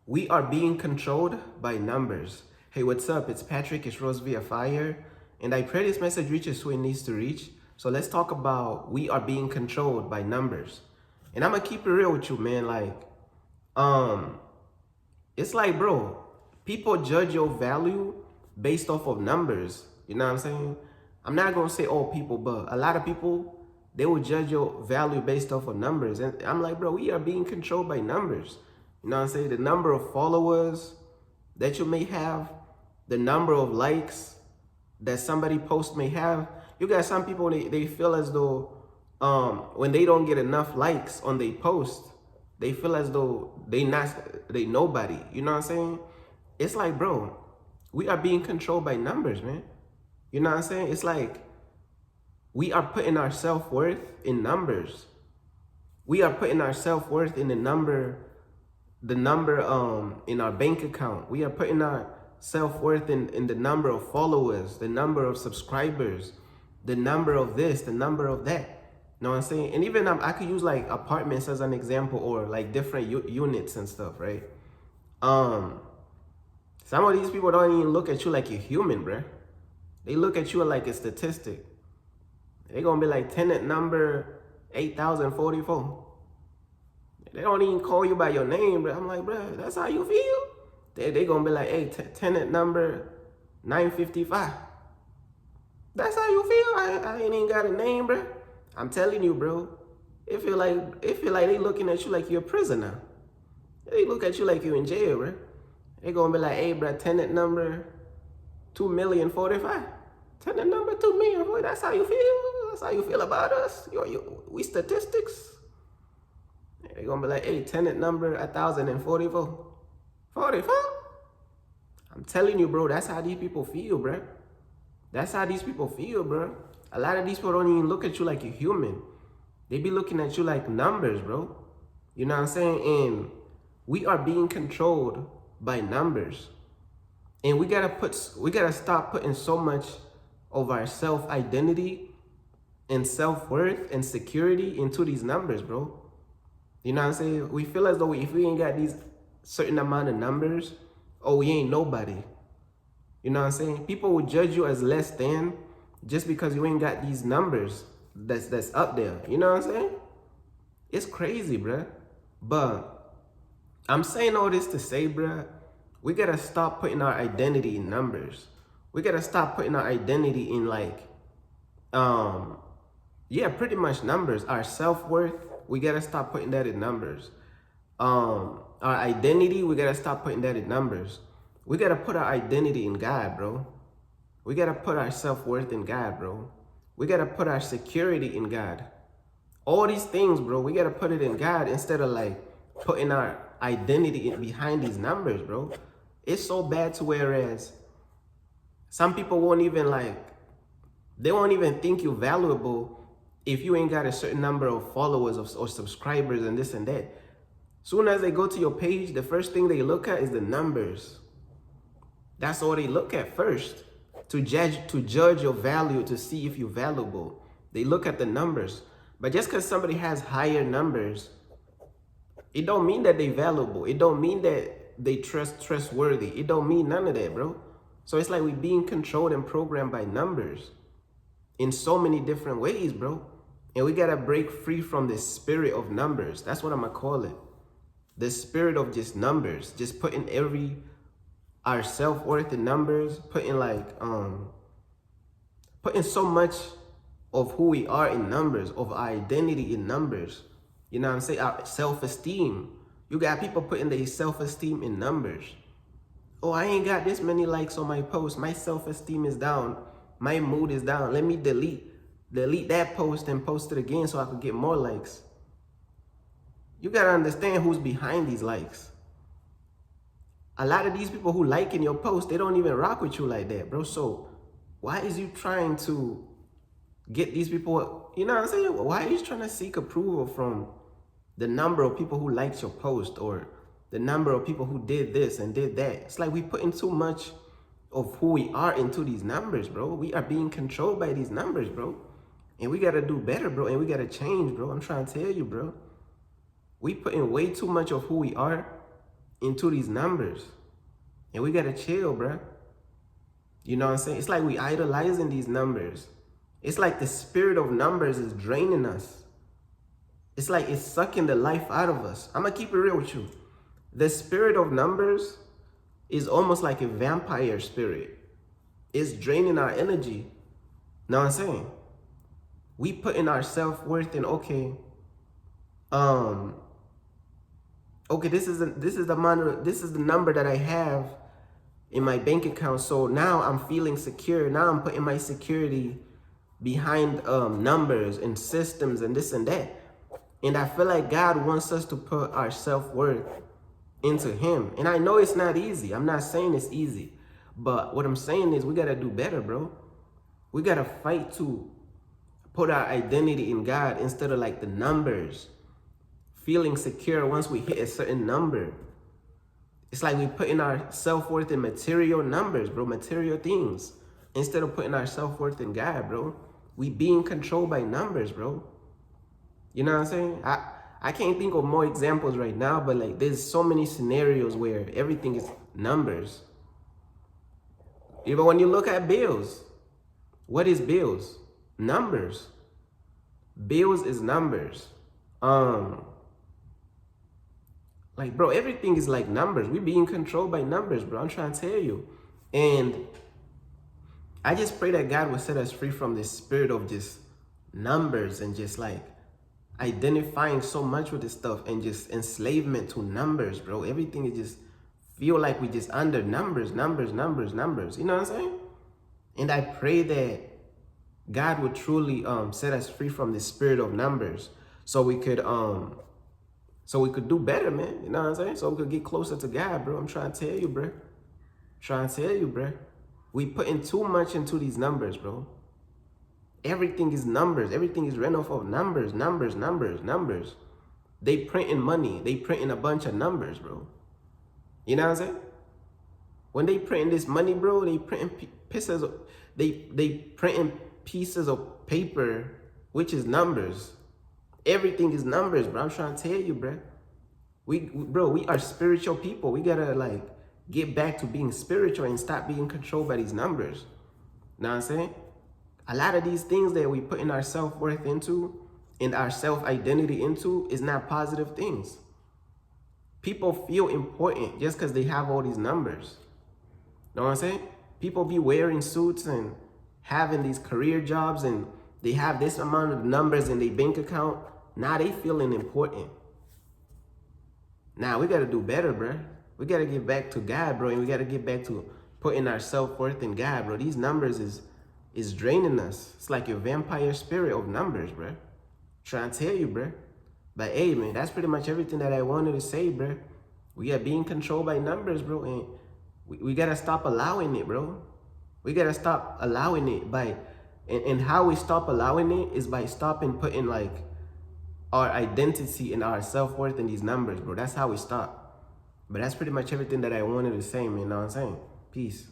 We are being controlled by numbers. Hey, what's up? It's Patrick, it's Rose via Fire, and I pray this message reaches who it needs to reach. So let's talk about we are being controlled by numbers. And I'm gonna keep it real with you, man. Um, it's like, bro, people judge your value based off of numbers. You know what I'm saying? I'm not gonna say all people, but a lot of people, they will judge your value based off of numbers. And I'm like, bro, we are being controlled by numbers. You know what I'm saying? The number of followers that you may have, the number of likes that somebody post may have. You got some people, they feel as though when they don't get enough likes on their post, they feel as though they nobody. You know what I'm saying? It's like, bro, we are being controlled by numbers, man. You know what I'm saying? It's like we are putting our self-worth in numbers. We are putting our self-worth in the number in our bank account. We are putting our self-worth in the number of followers, the number of subscribers, the number of this, the number of that. You know what I'm saying? And even I could use like apartments as an example, or like different units and stuff, right? Some of these people don't even look at you like you're human, bruh. They look at you like a statistic. They're gonna be like tenant number 8044. They don't even call you by your name, bro. I'm like, bro, that's how you feel? They gonna be like, hey, tenant number 955. That's how you feel? I ain't even got a name, bro. I'm telling you, bro. It feel like they looking at you like you're a prisoner. They look at you like you're in jail, bro. They gonna be like, hey, bro, tenant number 2,045,000. Tenant number 2,000,000. That's how you feel? That's how you feel about us? We statistics. They're gonna be like, hey, tenant number 1,044. 44? I'm telling you, bro, that's how these people feel, bro. That's how these people feel, bro. A lot of these people don't even look at you like you're human. They be looking at you like numbers, bro. You know what I'm saying? And we are being controlled by numbers. And we gotta stop putting so much of our self-identity and self-worth and security into these numbers, bro. You know what I'm saying? We feel as though if we ain't got these certain amount of numbers, oh, we ain't nobody. You know what I'm saying? People will judge you as less than just because you ain't got these numbers that's up there. You know what I'm saying? It's crazy, bruh. But I'm saying all this to say, bruh, we gotta stop putting our identity in numbers. We gotta stop putting our identity in yeah, pretty much numbers. Our self-worth, we gotta stop putting that in numbers. Our identity, we gotta stop putting that in numbers. We gotta put our identity in God, bro. We gotta put our self-worth in God, bro. We gotta put our security in God. All these things, bro, we gotta put it in God instead of like putting our identity behind these numbers, bro. It's so bad to whereas some people won't even they won't even think you're valuable if you ain't got a certain number of followers or subscribers and this and that. Soon as they go to your page, the first thing they look at is the numbers. That's all they look at first. To judge your value, to see if you're valuable. They look at the numbers. But just because somebody has higher numbers, it don't mean that they valuable. It don't mean that they trustworthy. It don't mean none of that, bro. So it's like we being controlled and programmed by numbers in so many different ways, bro. And we gotta break free from this spirit of numbers. That's what I'm gonna call it. The spirit of just numbers, just putting our self-worth in numbers, putting so much of who we are in numbers, of our identity in numbers. You know what I'm saying? Our self-esteem. You got people putting their self-esteem in numbers. Oh, I ain't got this many likes on my post. My self-esteem is down. My mood is down. Let me delete that post and post it again so I could get more likes. You gotta understand who's behind these likes. A lot of these people who liking your post, they don't even rock with you like that, bro. So why is you trying to get these people, you know what I'm saying? Why are you trying to seek approval from the number of people who liked your post or the number of people who did this and did that? It's like we putting too much of who we are into these numbers, bro. We are being controlled by these numbers, bro. And we gotta do better, bro. And we gotta change, bro. I'm trying to tell you, bro. We put in way too much of who we are into these numbers. And we gotta chill, bruh. You know what I'm saying? It's like we idolizing these numbers. It's like the spirit of numbers is draining us. It's like it's sucking the life out of us. I'm gonna keep it real with you. The spirit of numbers is almost like a vampire spirit. It's draining our energy. Know what I'm saying? We put in our self-worth in, okay, this is the number that I have in my bank account. So now I'm feeling secure. Now I'm putting my security behind numbers and systems and this and that. And I feel like God wants us to put our self-worth into him. And I know it's not easy. I'm not saying it's easy. But what I'm saying is we got to do better, bro. We got to fight to put our identity in God instead of like the numbers. Feeling secure once we hit a certain number. It's like we putting our self-worth in material numbers, bro. Material things. Instead of putting our self-worth in God, bro. We being controlled by numbers, bro. You know what I'm saying? I can't think of more examples right now, but like there's so many scenarios where everything is numbers. Even when you look at bills, what is bills? Numbers. Bills is numbers. Like, bro, everything is like numbers. We being controlled by numbers, bro. I'm trying to tell you. And I just pray that God will set us free from this spirit of just numbers and just like identifying so much with this stuff and just enslavement to numbers, bro. Everything is just feel like we just under numbers. You know what I'm saying? And I pray that God would truly set us free from this spirit of numbers so we could do better, man. You know what I'm saying? So we could get closer to God, bro. I'm trying to tell you, bro. We putting too much into these numbers, bro. Everything is numbers. Everything is ran off of numbers. They printing money. They printing a bunch of numbers, bro. You know what I'm saying? When they printing this money, bro, they printing pieces of, they printing pieces of paper, which is numbers. Everything is numbers, bro. I'm trying to tell you, bro. We are spiritual people. We gotta like get back to being spiritual and stop being controlled by these numbers. Know what I'm saying? A lot of these things that we put in our self-worth into and our self-identity into is not positive things. People feel important just because they have all these numbers. Know what I'm saying? People be wearing suits and having these career jobs and they have this amount of numbers in their bank account. Now they feeling important. Now we got to do better, bro. We got to get back to God, bro. And we got to get back to putting our self-worth in God, bro. These numbers is draining us. It's like your vampire spirit of numbers, bro. Trying to tell you, bro. But hey, man, that's pretty much everything that I wanted to say, bro. We are being controlled by numbers, bro. And we got to stop allowing it, bro. We got to stop allowing it and how we stop allowing it is by stopping putting like our identity and our self-worth in these numbers, bro. That's how we stop. But that's pretty much everything that I wanted to say, man. You know what I'm saying? Peace.